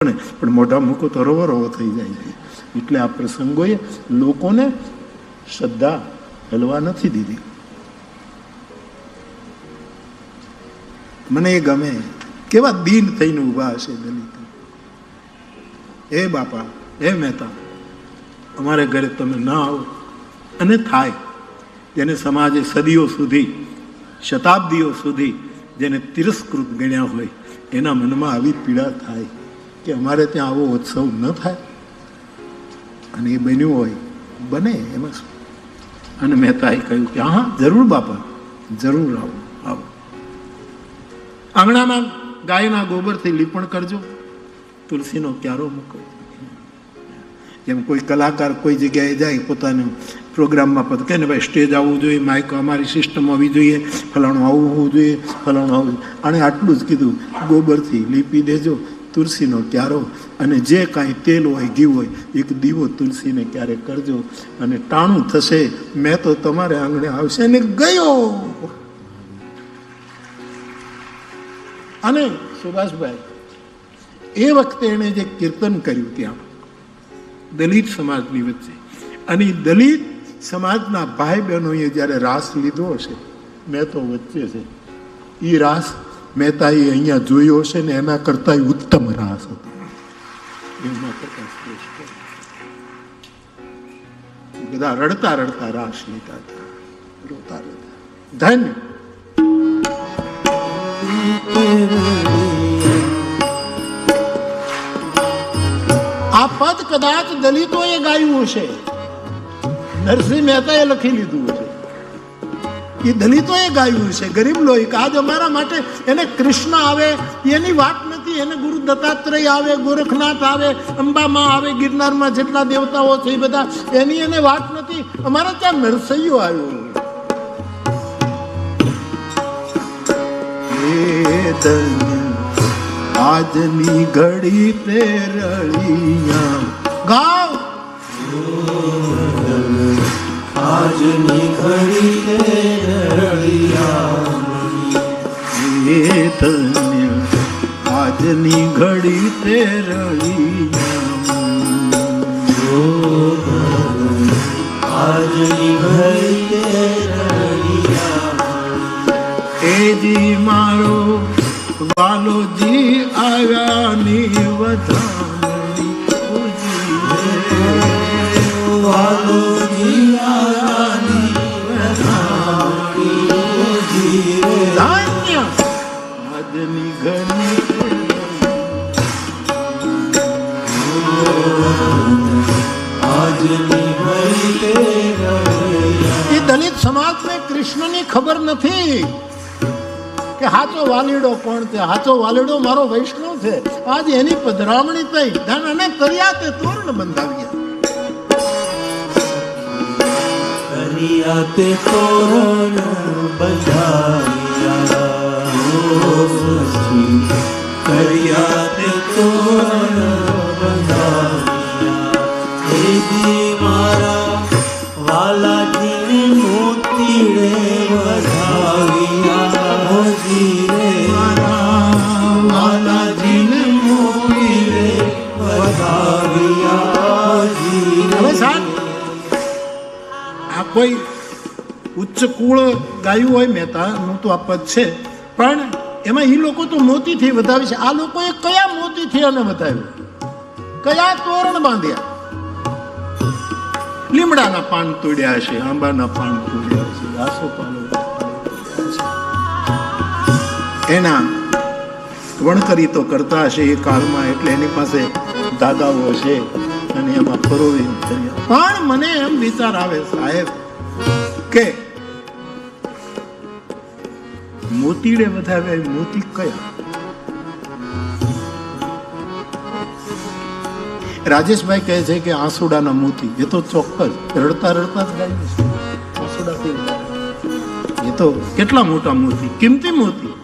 પણ મોઢા મૂકો તો રોવો રોવો થઈ જાય છે. એટલે આ પ્રસંગોએ લોકોને શ્રદ્ધા હલવા નથી દીધી. મને એ ગમે કેવા દીન થઈને ઊભા હશે દલિત. એ બાપા, એ મહેતા, અમારે ઘરે તમે ના આવો. અને થાય જેને સમાજે સદીઓ સુધી, શતાબ્દીઓ સુધી જેને તિરસ્કૃત ગણ્યા હોય, એના મનમાં આવી પીડા થાય કે અમારે ત્યાં આવો ઉત્સવ ન થાય. અને એ બન્યું હોય, બને એમાં શું. અને મહેતાએ કહ્યું કે હા જરૂર બાપા, જરૂર આવો આવો. આંગણામાં ગાયના ગોબરથી લીપણ કરજો, તુલસીનો ક્યારો મૂકો. જેમ કોઈ કલાકાર કોઈ જગ્યાએ જાય, પોતાનું પ્રોગ્રામમાં પદ કહે ને ભાઈ સ્ટેજ આવવું જોઈએ, માઇક અમારી સિસ્ટમ હોવી જોઈએ, ફલાણું આવું હોવું જોઈએ, ફલાણું આવું જોઈએ. આણે આટલું જ કીધું, ગોબરથી લીપી દેજો તુલસીનો ક્યારો, અને જે કાંઈ તેલ હોય, ઘી હોય, એક દીવો તુલસીને ક્યારે કરજો, અને ટાણું થશે, મેં તો તમારે આંગણે આવશે. ને ગયો. અને સુભાષભાઈ એ વખતે એણે જે કીર્તન કર્યું ત્યાં દલિત સમાજની વચ્ચે, અને દલિત સમાજના ભાઈ બહેનોએ જ્યારે રાસ લીધો હશે, મેં તો વચ્ચે છે, એ રાસ મહેતાએ અહીંયા જોયો હશે ને એના કરતા ઉત્તમ રાસ હતો. એના કરતા શ્રેષ્ઠ. બધા રડતા રડતા રાસ લીધા હતા, રોતા રોતા. ધન્ય. આ પદ કદાચ દલિતોએ ગાયું હશે, નરસિંહ મહેતાએ લખી લીધું હશે, એ દલિતોએ ગાયું હશે. ગરીબ લોહી આજ અમારા માટે, એને કૃષ્ણ આવે એની વાત નથી, એને ગુરુ દત્તાત્રેય આવે, ગોરખનાથ આવે, અંબામાં આવે, ગિરનારમાં જેટલા દેવતાઓ છે એ બધા, એની એને વાત નથી. અમારા ત્યાં નરસૈયો આવ્યો. આજની ઘડી તે રળિયા ગાવ, આજની ઘડી તે રળિયા, એ ધન્ય આજની ઘડી તે રળિયા, આજની ઘડી તે રળિયા. એ જી મારો વાલોજી આવ્યાની વધામણી વાલોજી આવ્યાની વધામણી. ધન્ય આજની ઘડી આજની ઘડી તે રળિયા. એ દલિત સમાજને કૃષ્ણની ખબર નથી કે હાચો વાલીડો કોણ છે. હાચો વાલીડો મારો વૈષ્ણવ છે. આજ એની પધરામણી થઈ, ધન અને કર્યા તે તોરણ બંધાવ્યા. કર્યા તે તોરણ બંધાવ્યા, કર્યા તે તોરણ બંધાવ્યા. એજી મારા વાલાજીને મોતીડે વધાવ્યા, વાલાજીને મોતીડે વધાવ્યા. હવે સાહેબ, આ કોઈ ઉચ્ચ કુળ ગાયું હોય, મહેતાનું તો આ પદ છે, પણ એમાં એ લોકો તો મોતીથી વધાવે છે. આ લોકોએ કયા મોતીથી આને વધાવ્યું? કયા તોરણ બાંધ્યા? લીમડાના પાન તોડ્યા હશે, આંબાના પાન તોડ્યા હશે, આસોપાલવ એના વણકરી તો કરતા હશે એ કાળમાં, એટલે એની પાસે ધાગાઓ હશે અને એમાં પરોવી કર્યા. પણ મને એમ વિચાર આવે સાહેબ કે મોતીડે વધાવ્યા, મોતી કયા? રાજેશભાઈ કહે છે કે આંસુડાના મોતી. એ તો ચોક્કસ રડતા રડતા જ ગાય છે. આંસુડાથી એ તો કેટલા મોટા મોતી, કિંમતી મોતી.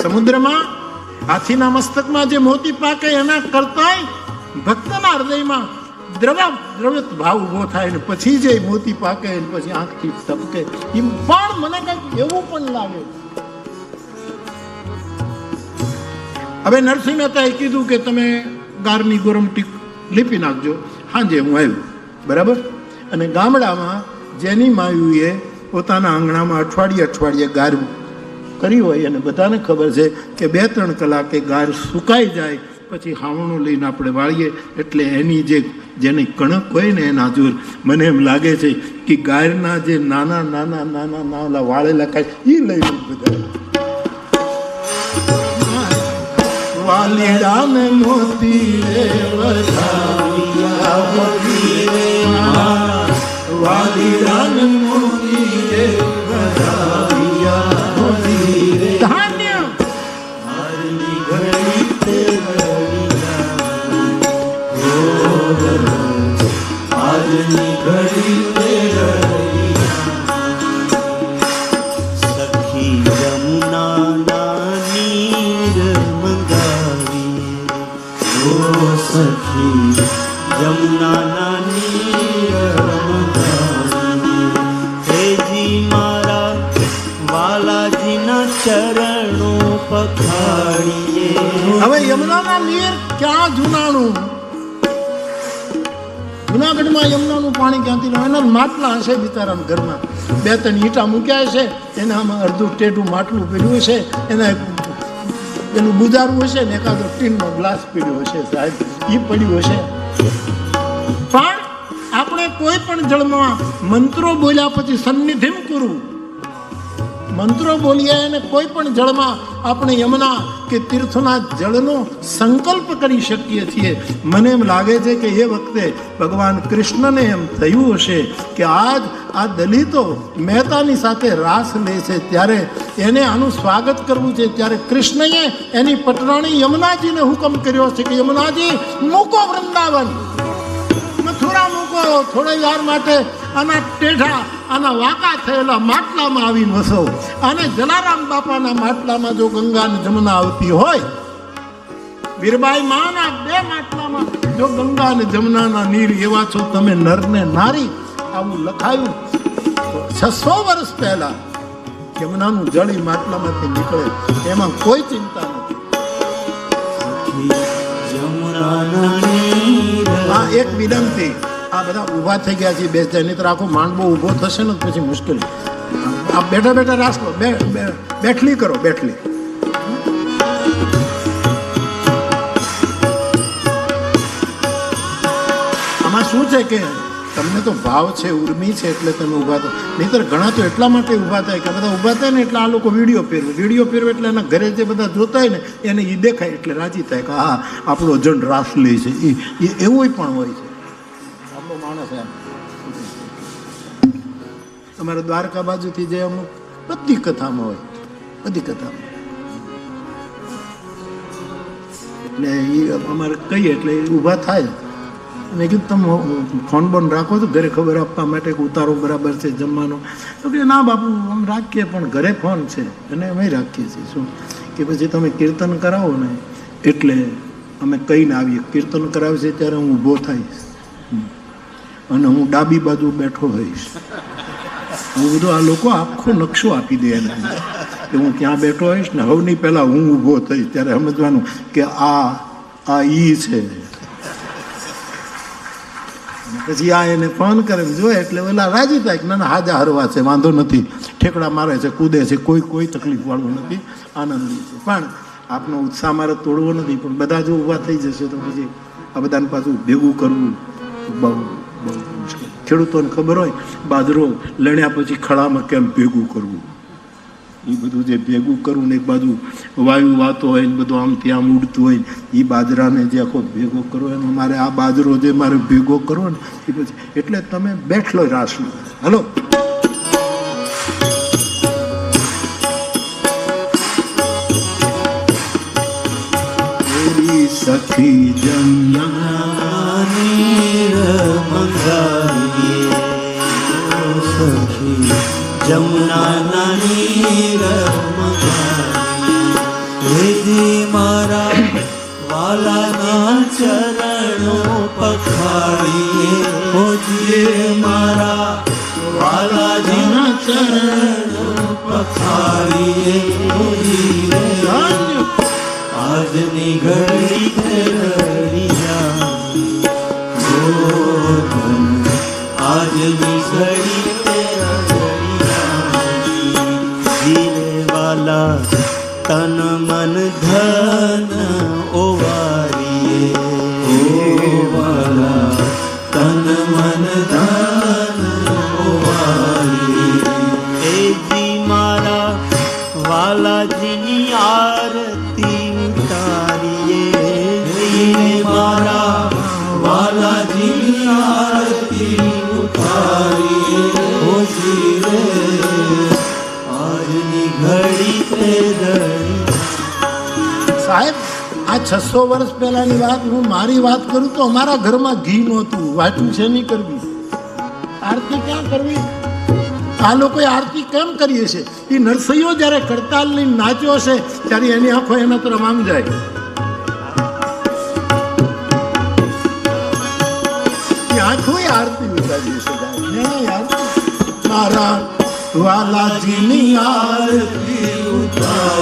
સમુદ્રમાં હાથીના મસ્તકમાં જે મોતી પાકે એના કરતા ભક્તના હૃદયમાં દ્રવ્ય ભાવ ઉભો થાય ને પછી જે મોતી પાકે ને પછી આંખથી ટપકે. એમ પણ મને કંઈક એવું પણ લાગે હવે નરસિંહ મહેતાએ કીધું કે તમે ગારની ગોરમટી લીપી નાખજો. સાંજે હું આવ્યો, બરાબર. અને ગામડામાં જેની માયુએ પોતાના આંગણામાં અઠવાડિયે ગાર કરી હોય અને બધાને ખબર છે કે 2-3 કલાકે ગાર સુકાઈ જાય પછી હાવણું લઈને આપણે વાળીએ એટલે એની જેની કણક હોય ને એના જોર મને એમ લાગે છે કે ગાયના જે નાના વાળેલા ખાય એ લઈ બધા વાલીડા ને મોતી રે વધાવ્યા વાલીડા ને મોતી રે વધાવ્યા ધાન્ય આજની ઘડી તે આજની ઘડી તે સખી જમુના નીર મંગાવી ઓ સખી જમુના નીર મંગાવી હેજી મારા વાલાજીના ચરણો પખાડીએ. હવે યમુનાના નીર ક્યાં જુનાણું? જુનાગઢમાં યમુનાનું પાણી ક્યાંથી લાવે? એના માટલા હશે બિચારાના ઘરમાં, 2-3 ઈંટા મૂક્યા હશે, એનામાં અડધું ટેઢું માટલું પીડ્યું હશે, એના એનું બુજારું હશે ને એકાદો ટીનનો ગ્લાસ પીડ્યો હશે, સાહેબ એ પડ્યું હશે. પણ આપણે કોઈ પણ જળમાં મંત્રો બોલ્યા પછી સન્નિધિમ કરું, મંત્રો બોલીએ અને કોઈ પણ જળમાં આપણે યમુના કે તીર્થના જળનો સંકલ્પ કરી શકીએ છીએ. મને એમ લાગે છે કે એ વખતે ભગવાન કૃષ્ણને એમ થયું હશે કે આજ આ દલિતો મહેતાની સાથે રાસ લે છે ત્યારે એને આનું સ્વાગત કરવું છે. ત્યારે કૃષ્ણએ એની પટરાણી યમુનાજીને હુકમ કર્યો છે કે યમુનાજી મૂકો વૃંદાવન, મથુરા મૂકો, થોડી વાર માટે આના ટેઢા આના વાંકા થયેલા માટલામાં આવીને વસો. અને જલારામ બાપાના માટલામાં જો ગંગા અને જમુના આવતી હોય, વીરબાઈ માના 2 માટલામાં જો ગંગા અને જમુનાના નીર એવા છો તમે નર ને નારી, આવું લખાયું 600 વર્ષ પહેલા. યમુનાનું જળ ઈ માટલામાંથી નીકળે એમાં કોઈ ચિંતા નથી. આ એક વિનંતી, આ બધા ઊભા થઈ ગયા છે, બેસતા નહીં તો આખો માંડવો ઊભો થશે ને પછી મુશ્કેલ. આ બેઠા રાસ લો, બેઠલી કરો, બેઠલી. આમાં શું છે કે તમને તો ભાવ છે, ઉર્મી છે એટલે તમે ઊભા થો. નહીંતર ઘણા તો એટલા માટે ઊભા થાય કે બધા ઊભા થાય ને એટલે આ લોકો વિડીયો પહેરવે એટલે એના ઘરે જે બધા જોતા હોય ને એને એ દેખાય એટલે રાજી થાય કે હા આપણો જણ રાસ લે છે. એ એવું પણ હોય છે. આપણો માણસ એમ તમારે દ્વારકા બાજુથી જે અમુક બધી કથામાં હોય, બધી કથામાં એટલે એ અમારે કહીએ એટલે ઊભા થાય. મેં કીધું તમે ફોન બોન રાખો તો ઘરે ખબર આપવા માટે કે ઉતારો બરાબર છે જમવાનો? તો કે ના બાપુ અમે રાખીએ પણ ઘરે ફોન છે અને અમે રાખીએ છીએ. શું કે પછી તમે કીર્તન કરાવો ને એટલે અમે કહીને આવીએ. કીર્તન કરાવશે ત્યારે હું ઊભો થઈશ અને હું ડાબી બાજુ બેઠો હોઈશ. હું બધું આ લોકો આખો નકશો આપી દે એને કે હું ક્યાં બેઠો હોઈશ ને હવની પહેલાં હું ઊભો થઈશ ત્યારે સમજવાનું કે આ ઈ છે. પછી આ એને ફોન કરે જોયે એટલે ઓલા રાજી થાય કે ના હાજા હરવા છે, વાંધો નથી, ઠેકડા મારે છે, કૂદે છે, કોઈ તકલીફ વાળવું નથી, આનંદી છે. પણ આપનો ઉત્સાહ મારે તોડવો નથી. પણ બધા જો ઊભા થઈ જશે તો પછી આ બધાને પાછું ભેગું કરવું બહુ મુશ્કેલ. ખેડૂતોને ખબર હોય બાજરો લણ્યા પછી ખળામાં કેમ ભેગું કરવું, એ બધું જે ભેગું કરવું ને એક બાજુ વાયુ વાતો હોય ને બધું આમથી આમ ઉડતું હોય એ બાજરાને જે આખો ભેગો કરવો એનો મારે આ બાજરો જે મારે ભેગો કરવો ને એ પછી એટલે તમે બેઠલો રાસલો. હલો સખી જમના નીર મંગાવીએ, સખી જમુના નીર મંગાવીએ. મારા વાલાના ચરણો પખાડીએ, હોજીએ મારા વાલાજીના ચરણો પખાડીએ. આજ આજની ઘડી તે રડિયાની આજની ઘડી તે રડિયાની જીરે વાલા તન મન ધન ઓવારીએ વાલા તન મન ધન ઓવારીએ એ જી મારા વાલાજીની આરતી ઉતારીએ મારા વાલાજીની આરતી ઉતારીએ ઓ જીરે આજની ઘડી તે રડી. સાહેબ આ 600 વર્ષ પહેલાની વાત, હું મારી વાત કરું તો અમારા ઘરમાં ઘી નહોતું, વાટું છે નહીં કરવી, આરતી ક્યાં કરવી? આ લોકોએ આરતી કેમ કરીએ છે? એ નરસૈયો જ્યારે કરતાલ લઈને નાચ્યો છે ત્યારે એની આંખો એના તરફ આમ જાય. એ આંખો આરતી ઉતારીએ છે. મારા વાલાજીની આરતી ઉતાર